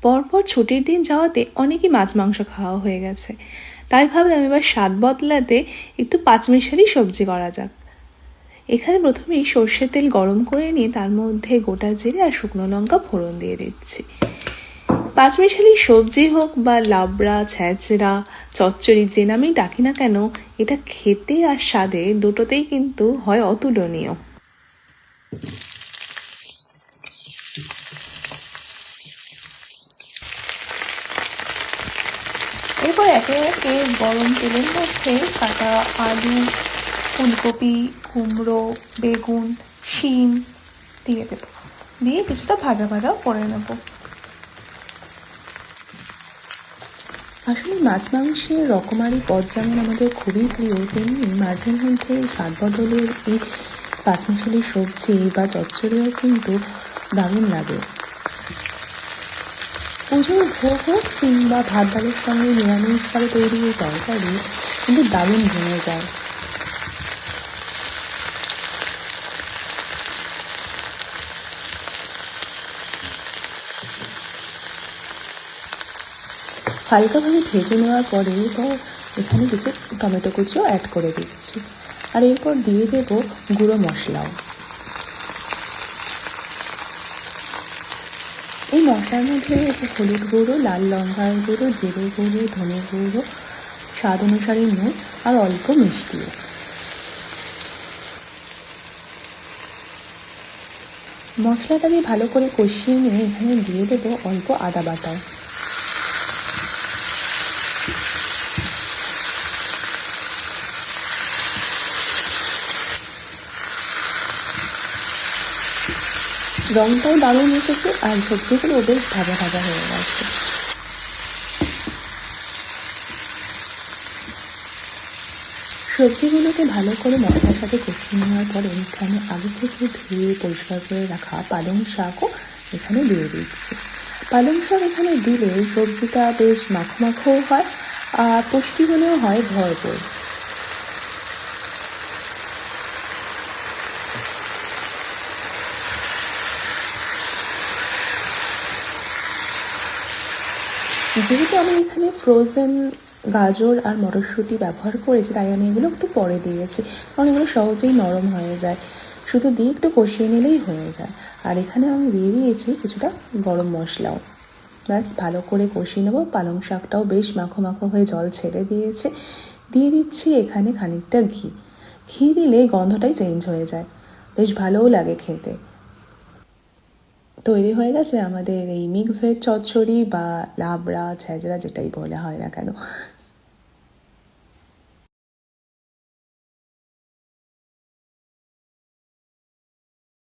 পরপর ছুটির দিন যাওয়াতে অনেকই মাছ মাংস খাওয়া হয়ে গেছে, তাই ভাবলাম এবার স্বাদ বদলাতে একটু পাঁচমিশালি সবজি করা যাক। এখানে প্রথমেই সর্ষের তেল গরম করে নিয়ে তার মধ্যে গোটা জিরে আর শুকনো লঙ্কা ফোড়ন দিয়ে দিচ্ছি। পাঁচমিশালি সবজি হোক বা লাবড়া, ছ্যাঁচড়া, চচ্চড়ি যে নামেই ডাকি না কেন, এটা খেতে আর স্বাদে দুটোতেই কিন্তু হয় অতুলনীয়। এরপর একে একে গরম তেলের মধ্যে কাটা আলু, ফুলকপি, কুমড়ো, বেগুন, শিম দিয়ে দেব, দিয়ে কিছুটা ভাজা ভাজাও করে নেব। আসলে মাছ মাংসের রকমারি পদ যেমন আমাদের খুবই প্রিয়, তেমনি মাঝে মধ্যে স্বাদ বদলের এই পাঁচমিশালি সবজি বা চচ্চড়িও কিন্তু দারুণ লাগে। পুজোর ভোগ হোক কিংবা ভাত ডালের সঙ্গে নিরামিষভাবে তৈরি এই তরকারি কিন্তু দারুণ ভেঙে যায়। হালকাভাবে ভেজে নেওয়ার পরে এখানে কিছু টমেটো কুচিও অ্যাড করে দিচ্ছি, আর এরপর দিয়ে দেব গুঁড়ো মশলাও। এই মশলার মধ্যে রয়েছে হলুদ গুঁড়ো, লাল লঙ্কার গুঁড়ো, জিরে গুঁড়ো, ধনে গুঁড়ো, স্বাদ অনুসারে নুন আর অল্প মিষ্টিও। মশলাটা দিয়ে ভালো করে কষিয়ে নিয়ে এখানে দিয়ে দেবো অল্প আদা বাটাও। রংটাও দারুণ এসেছে আর সবজিগুলো বেশ ভাজা ভাজা হয়ে গেছে। সবজিগুলোকে ভালো করে মশলার সাথে কষিয়ে নেওয়ার পরে এখানে আগে থেকে ধুয়ে পরিষ্কার করে রাখা পালং শাকও এখানে দিয়ে দিচ্ছি। পালং শাক এখানে দিলে সবজিটা বেশ মাখো মাখোও হয় আর পুষ্টিগুণেও হয় ভরপুর। যেহেতু আমি এখানে ফ্রোজেন গাজর আর মটরশুঁটি ব্যবহার করেছি, তাই আমি এগুলো একটু পরে দিয়েছি, কারণ এগুলো সহজেই নরম হয়ে যায়, শুধু দিয়ে একটু কষিয়ে নিলেই হয়ে যায়। আর এখানে আমি দিয়ে দিয়েছি কিছুটা গরম মশলাও। ব্যাস ভালো করে কষিয়ে নেবো। পালং শাকটাও বেশ মাখো মাখো হয়ে জল ছেড়ে দিয়েছে। দিয়ে দিচ্ছি এখানে খানিকটা ঘি। ঘি দিলে গন্ধটাই চেঞ্জ হয়ে যায়, বেশ ভালোও লাগে খেতে। তৈরি হয়ে গেছে আমাদের এই মিক্স ভেজ চচ্চড়ি বা লাবড়া, ছ্যাঁচড়া যেটাই বলা হয় না কেন,